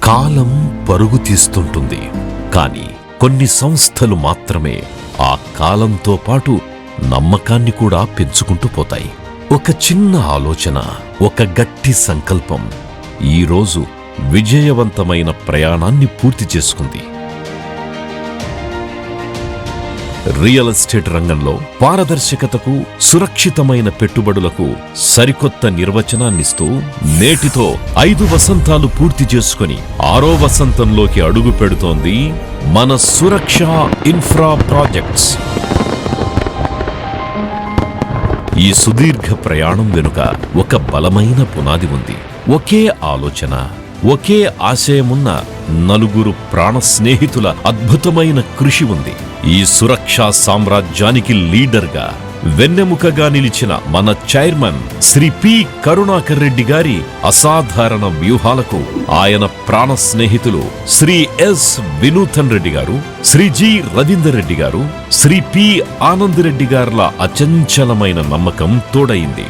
కాలం పరుగు తీస్తుంటుంది, కానీ కొన్ని సంస్థలు మాత్రమే ఆ కాలంతో పాటు నమ్మకాన్ని కూడా పెంచుకుంటూ పోతాయి. ఒక చిన్న ఆలోచన, ఒక గట్టి సంకల్పం ఈరోజు విజయవంతమైన ప్రయాణాన్ని పూర్తి చేసుకుంది. రియల్ ఎస్టేట్ రంగంలో పారదర్శకతకు, సురక్షితమైన పెట్టుబడులకు సరికొత్త నిర్వచనాన్నిస్తూ నేటితో 5 వసంతాలు పూర్తి చేసుకుని 6వ వసంతంలోకి అడుగు పెడుతోంది మన సురక్ష ఇన్ఫ్రా ప్రాజెక్ట్స్. ఈ సుదీర్ఘ ప్రయాణం వెనుక ఒక బలమైన పునాది ఉంది. ఒకే ఆలోచన, ఒకే ఆశయమున్న 4 ప్రాణ స్నేహితుల అద్భుతమైన కృషి ఉంది. ఈ సురక్షా సామ్రాజ్యానికి లీడర్గా, వెన్నెముకగా నిలిచిన మన చైర్మన్ శ్రీ పి కరుణాకర్ రెడ్డి గారి అసాధారణ వ్యూహాలకు ఆయన ప్రాణ స్నేహితులు శ్రీ ఎస్ వినూతన్ రెడ్డి గారు, శ్రీ జి రవీందర్ రెడ్డి గారు, శ్రీ పి ఆనంద్ రెడ్డి గార్ల అచంచలమైన నమ్మకం తోడైంది.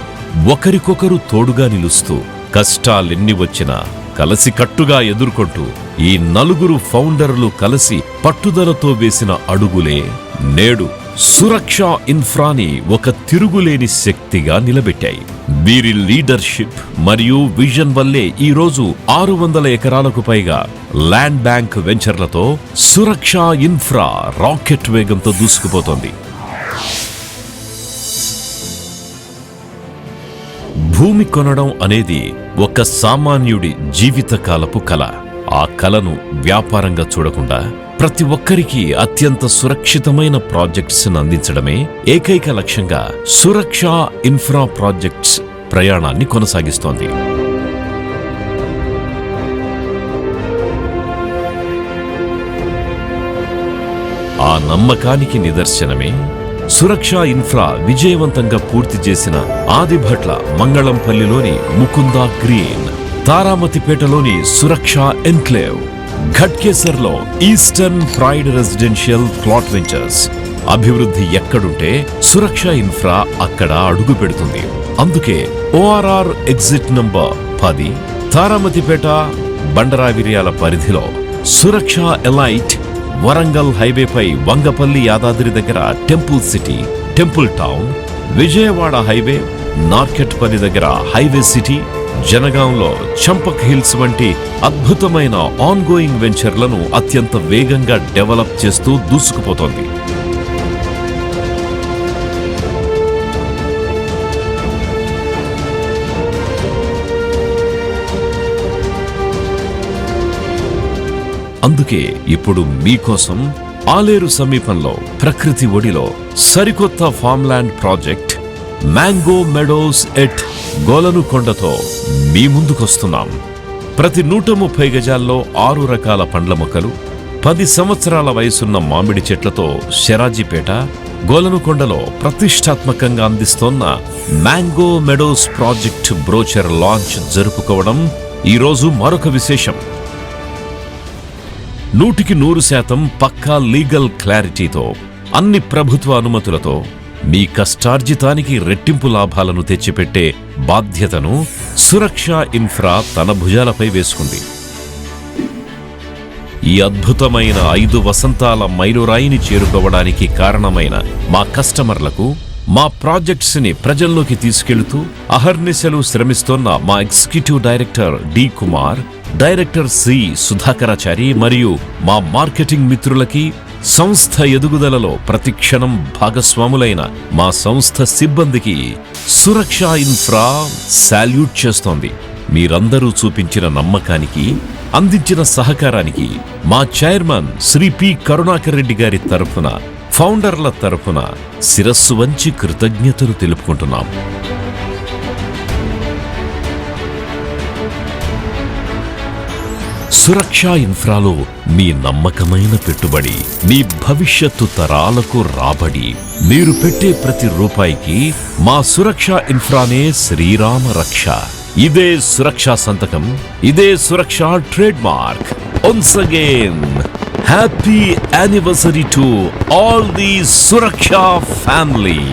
ఒకరికొకరు తోడుగా నిలుస్తూ కష్టాలెన్ని వచ్చినా కలసికట్టుగా ఎదుర్కొంటూ ఈ 4 ఫౌండర్లు కలిసి పట్టుదలతో వేసిన అడుగులే నేడు సురక్ష ఇన్ఫ్రాని ఒక తిరుగులేని శక్తిగా నిలబెట్టాయి. వీరి లీడర్షిప్ మరియు విజన్ వల్లే ఈరోజు 600 ఎకరాలకు పైగా ల్యాండ్ బ్యాంక్ వెంచర్లతో సురక్ష ఇన్ఫ్రా రాకెట్ వేగంతో దూసుకుపోతోంది. భూమి కొనడం అనేది ఒక సామాన్యుడి జీవితకాలపు కల. ఆ కలను వ్యాపారంగా చూడకుండా ప్రతి ఒక్కరికి అత్యంత సురక్షితమైన ప్రాజెక్ట్స్ అందించడమే ఏకైక లక్ష్యంగా సురక్ష ఇన్ఫ్రా ప్రాజెక్ట్స్ ప్రయాణాన్ని కొనసాగిస్తోంది. ఆ నమ్మకానికి నిదర్శనమే సురక్ష ఇన్ఫ్రా విజయవంతంగా పూర్తి చేసిన ఆదిభట్ల మంగళంపల్లిలోని ముకుందా గ్రీన్, తారామతిపేటలోని సురక్ష ఎన్క్లేవ్, ఘట్కేసర్లో eastern pride residential plot ventures. అభివృద్ధి ఎక్కడుంటే సురక్ష ఇన్ఫ్రా అక్కడ అడుగు పెడుతుంది. అందుకే ORR exit number 10 Taramatipet Bandaraviryala పరిధిలో సురక్ష ఎలైట్, వరంగల్ హైవేపై వంగపల్లి యాదాద్రి దగ్గర temple city, temple town, Vijayawada highway Narketpally దగ్గర హైవే సిటీ, జనగాంలో చంపక్ హిల్స్ వంటి అద్భుతమైన ఆన్గోయింగ్ వెంచర్లను అత్యంత వేగంగా డెవలప్ చేస్తూ దూసుకుపోతోంది. అందుకే ఇప్పుడు మీకోసం ఆలేరు సమీపంలో ప్రకృతి ఒడిలో సరికొత్త ఫార్మ్ల్యాండ్ ప్రాజెక్ట్ మ్యాంగో మెడోస్ ఎట్ గోలనుకొండతో మీ ముందుకొస్తున్నాం. ప్రతి 130 గజాల్లో 6 రకాల పండ్ల మొక్కలు, 10 సంవత్సరాల వయసున్న మామిడి చెట్లతో శరాజీపేట, గోలనుకొండలో ప్రతిష్టాత్మకంగా అందిస్తోన్న mango Meadows project brochure launch జరుపుకోవడం ఈరోజు మరొక విశేషం. 100% పక్కా లీగల్ క్లారిటీతో, అన్ని ప్రభుత్వ అనుమతులతో మీ కష్టార్జితానికి రెట్టింపు లాభాలను తెచ్చిపెట్టే బాధ్యతను సురక్ష ఇన్ఫ్రా తన భుజాలపై వేసుకుంది. ఈ అద్భుతమైన 5 వసంతాల మైలురాయిని చేరుకోవడానికి కారణమైన మా కస్టమర్లకు, మా ప్రాజెక్ట్స్ ని ప్రజల్లోకి తీసుకెళ్తూ అహర్నిశలు శ్రమిస్తోన్న మా executive director D Kumar, director C Sudhakarachari మరియు మా మార్కెటింగ్ మిత్రులకి, సంస్థ ఎదుగుదలలో ప్రతిక్షణం భాగస్వాములైన మా సంస్థ సిబ్బందికి సురక్ష ఇన్ఫ్రా సాల్యూట్ చేస్తోంది. మీరందరూ చూపించిన నమ్మకానికి, అందించిన సహకారానికి మా చైర్మన్ శ్రీ పి కరుణాకర్ రెడ్డి గారి తరఫున, ఫౌండర్ల తరఫున శిరస్సు వంచి కృతజ్ఞతలు తెలుపుకుంటున్నాం. సురక్ష ఇన్ఫ్రాలో మీ నమ్మకమైన పెట్టుబడి, మీ భవిష్యత్తు తరాలకు రాబడి. మీరు పెట్టే ప్రతి రూపాయికి మా సురక్ష ఇన్ఫ్రానే శ్రీరామ రక్ష. ఇదే సురక్ష సంతకం, ఇదే Suraksha trade mark. Once again, happy anniversary to all the Suraksha family.